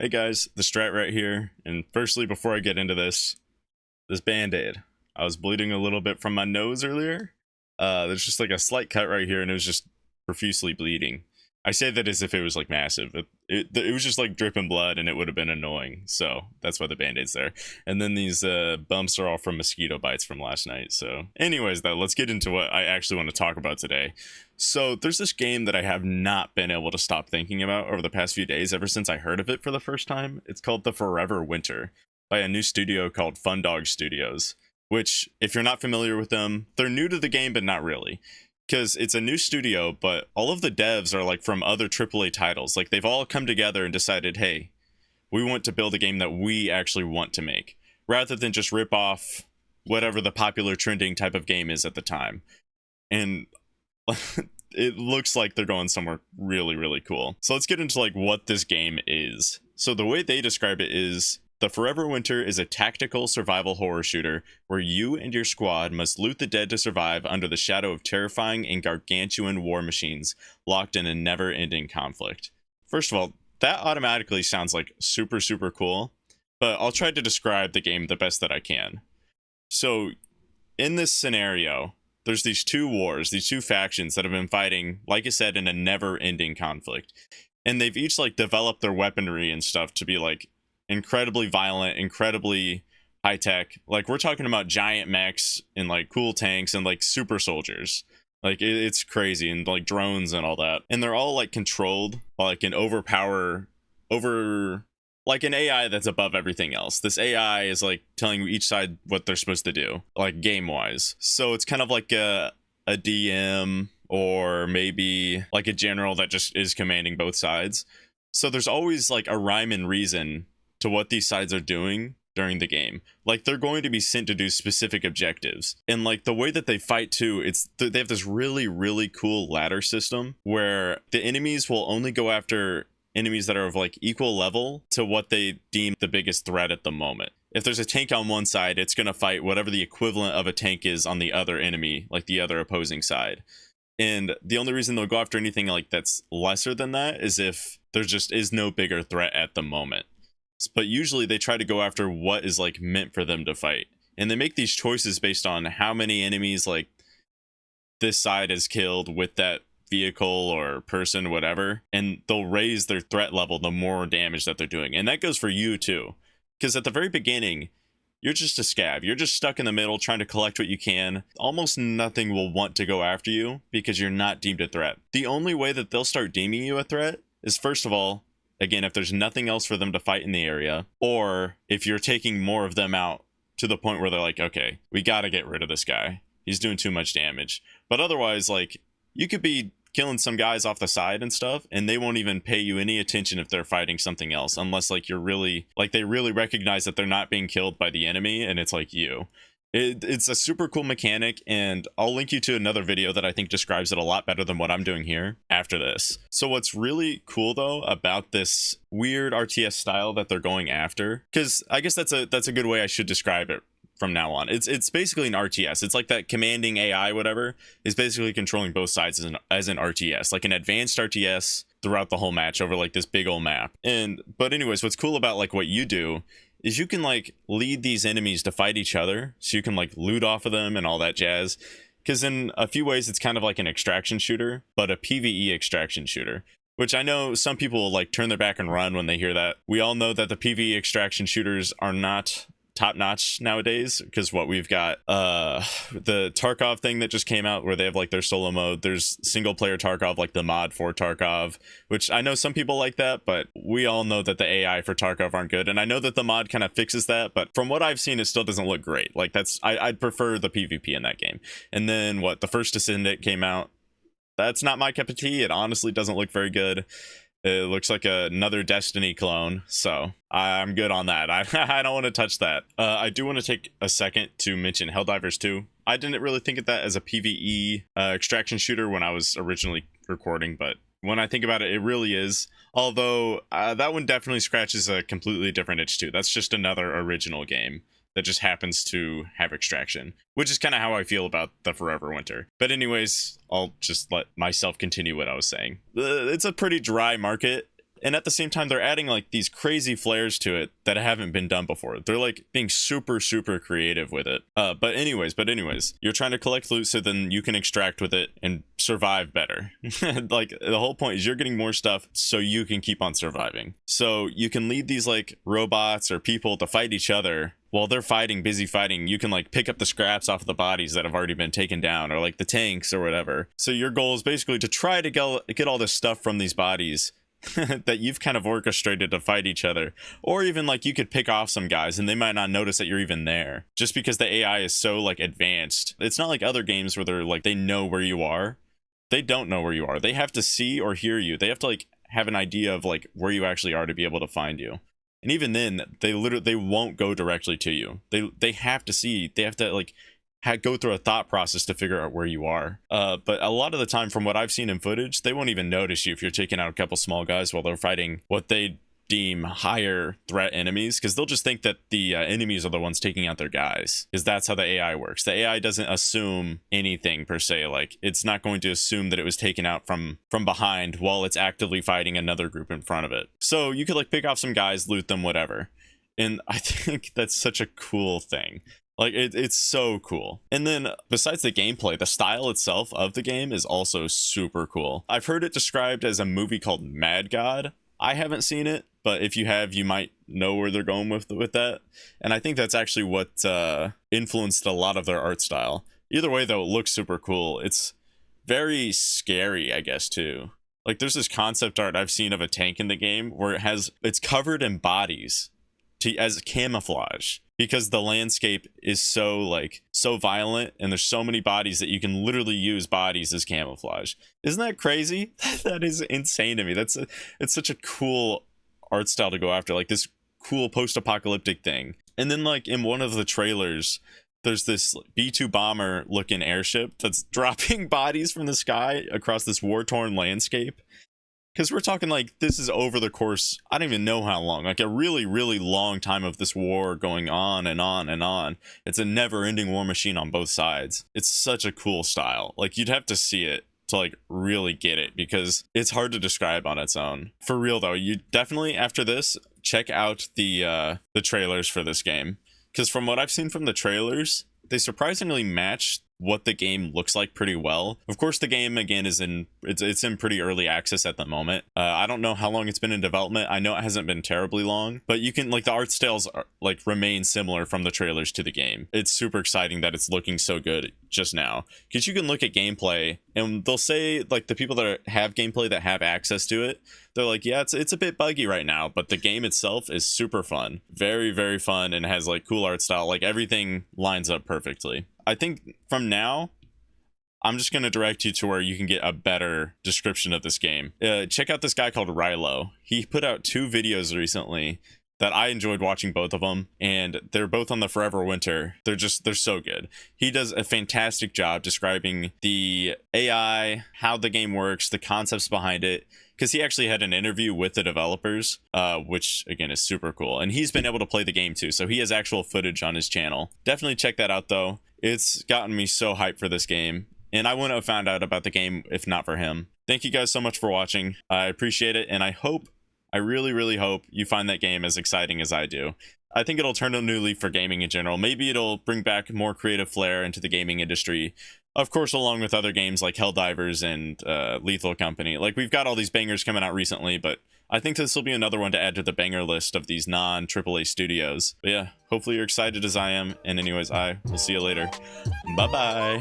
Hey guys, the Strat right here, and firstly, before I get into this Band-Aid. I was bleeding a little bit from my nose earlier. There's just like a slight cut right here, and it was just profusely bleeding. I say that as if it was like massive. It was just like dripping blood, and it would have been annoying. So that's why the Band-Aid's there. And then these bumps are all from mosquito bites from last night. So anyways, though, let's get into what I actually want to talk about today. So there's this game that I have not been able to stop thinking about over the past few days, ever since I heard of it for the first time. It's called The Forever Winter by a new studio called Fun Dog Studios, which, if you're not familiar with them, they're new to the game, but not really. Because it's a new studio, but all of the devs are like from other AAA titles. Like they've all come together and decided, hey, we want to build a game that we actually want to make, rather than just rip off whatever the popular trending type of game is at the time. And it looks like they're going somewhere really, really cool. So let's get into like what this game is. So the way they describe it is, The Forever Winter is a tactical survival horror shooter where you and your squad must loot the dead to survive under the shadow of terrifying and gargantuan war machines locked in a never-ending conflict. First of all, that automatically sounds like super, super cool, but I'll try to describe the game the best that I can. So, in this scenario, there's these two wars, these two factions that have been fighting, like I said, in a never-ending conflict. And they've each like developed their weaponry and stuff to be like incredibly violent, incredibly high tech. Like we're talking about giant mechs and like cool tanks and like super soldiers. Like it's crazy, and like drones and all that. And they're all like controlled by like an like an AI that's above everything else. This AI is like telling each side what they're supposed to do, like game wise. So it's kind of like a DM, or maybe like a general that just is commanding both sides. So there's always like a rhyme and reason to what these sides are doing during the game. Like they're going to be sent to do specific objectives, and like the way that they fight too, they have this really, really cool ladder system where the enemies will only go after enemies that are of like equal level to what they deem the biggest threat at the moment. If there's a tank on one side, it's going to fight whatever the equivalent of a tank is on the other enemy, like the other opposing side. And the only reason they'll go after anything like that's lesser than that is if there just is no bigger threat at the moment. But usually they try to go after what is like meant for them to fight. And they make these choices based on how many enemies like this side has killed with that vehicle or person, whatever. And they'll raise their threat level the more damage that they're doing. And that goes for you too. Because at the very beginning, you're just a scab. You're just stuck in the middle trying to collect what you can. Almost nothing will want to go after you because you're not deemed a threat. The only way that they'll start deeming you a threat is, first of all, again, if there's nothing else for them to fight in the area, or if you're taking more of them out to the point where they're like, okay, we got to get rid of this guy. He's doing too much damage. But otherwise, like, you could be killing some guys off the side and stuff, and they won't even pay you any attention if they're fighting something else, unless like you're really, like, they really recognize that they're not being killed by the enemy, and it's like you. It's a super cool mechanic, and I'll link you to another video that I think describes it a lot better than what I'm doing here after this. So what's really cool though about this weird RTS style that they're going after, because I guess that's a good way I should describe it from now on. It's basically an RTS. It's like that commanding AI, whatever, is basically controlling both sides as an RTS, like an advanced RTS throughout the whole match over like this big old map. But anyways, what's cool about like what you do is you can like lead these enemies to fight each other, so you can like loot off of them and all that jazz. Because in a few ways it's kind of like an extraction shooter, but a PvE extraction shooter, which I know some people will like turn their back and run when they hear that. We all know that the PvE extraction shooters are not top notch nowadays, because what we've got, the Tarkov thing that just came out where they have like their solo mode. There's single player Tarkov, like the mod for Tarkov, which I know some people like that, but we all know that the AI for Tarkov aren't good. And I know that the mod kind of fixes that, but from what I've seen, it still doesn't look great. Like I'd prefer the PvP in that game. And then what, the first Descendant came out. That's not my cup of tea. It honestly doesn't look very good. It looks like another Destiny clone, so I'm good on that. I don't want to touch that. I do want to take a second to mention Helldivers 2. I didn't really think of that as a PvE extraction shooter when I was originally recording, but when I think about it, it really is. Although that one definitely scratches a completely different itch too. That's just another original game that just happens to have extraction, which is kind of how I feel about the Forever Winter. But anyways, I'll just let myself continue what I was saying. It's a pretty dry market And at the same time, they're adding like these crazy flares to it that haven't been done before. They're like being super creative with it. But anyways, you're trying to collect loot so then you can extract with it and survive better. Like the whole point is you're getting more stuff so you can keep on surviving. So you can lead these like robots or people to fight each other. While they're busy fighting, you can like pick up the scraps off of the bodies that have already been taken down, or like the tanks or whatever. So your goal is basically to try to get all this stuff from these bodies that you've kind of orchestrated to fight each other. Or even like you could pick off some guys and they might not notice that you're even there, just because the AI is so like advanced. It's not like other games where they're like, they know where you are. They don't know where you are. They have to see or hear you. They have to like have an idea of like where you actually are to be able to find you. And even then, they won't go directly to you. They have to see. They have to like go through a thought process to figure out where you are. But a lot of the time, from what I've seen in footage, they won't even notice you if you're taking out a couple small guys while they're fighting what they deem higher threat enemies, because they'll just think that the enemies are the ones taking out their guys, because that's how the AI works. The AI doesn't assume anything per se. Like it's not going to assume that it was taken out from behind while it's actively fighting another group in front of it. So you could like pick off some guys, loot them, whatever. And I think that's such a cool thing. Like it's so cool. And then besides the gameplay, the style itself of the game is also super cool. I've heard it described as a movie called Mad God. I haven't seen it, but if you have, you might know where they're going with that. And I think that's actually what influenced a lot of their art style. Either way, though, it looks super cool. It's very scary, I guess, too. Like there's this concept art I've seen of a tank in the game where it's covered in bodies as camouflage, because the landscape is so violent and there's so many bodies that you can literally use bodies as camouflage. Isn't that crazy? That is insane to me. It's such a cool art style to go after, like this cool post-apocalyptic thing. And then like in one of the trailers, there's this B-2 bomber looking airship that's dropping bodies from the sky across this war-torn landscape. Because we're talking like this is over the course, I don't even know how long, like a really long time of this war going on and on and on. It's a never-ending war machine on both sides. It's such a cool style. Like you'd have to see it to like really get it, because it's hard to describe on its own. For real though, you definitely after this check out the trailers for this game, because from what I've seen from the trailers, they surprisingly match what the game looks like pretty well. Of course, the game again is it's in pretty early access at the moment. I don't know how long it's been in development. I know it hasn't been terribly long, but you can like the art styles are, like remain similar from the trailers to the game. It's super exciting that it's looking so good just now, because you can look at gameplay and they'll say like the people that have gameplay that have access to it, they're like, yeah, it's a bit buggy right now, but the game itself is super fun, very fun, and has like cool art style. Like everything lines up perfectly. I think from now, I'm just going to direct you to where you can get a better description of this game. Check out this guy called Riloe. He put out 2 videos recently that I enjoyed watching, both of them, and they're both on the Forever Winter. They're so good. He does a fantastic job describing the AI, how the game works, the concepts behind it, because he actually had an interview with the developers, which again is super cool. And he's been able to play the game too, so he has actual footage on his channel. Definitely check that out though. It's gotten me so hyped for this game, and I wouldn't have found out about the game if not for him. Thank you guys so much for watching. I appreciate it, and I really hope you find that game as exciting as I do. I think it'll turn a new leaf for gaming in general. Maybe it'll bring back more creative flair into the gaming industry. Of course, along with other games like Helldivers and Lethal Company. Like, we've got all these bangers coming out recently, but I think this will be another one to add to the banger list of these non-AAA studios. But yeah, hopefully you're excited as I am. And anyways, I will see you later. Bye-bye.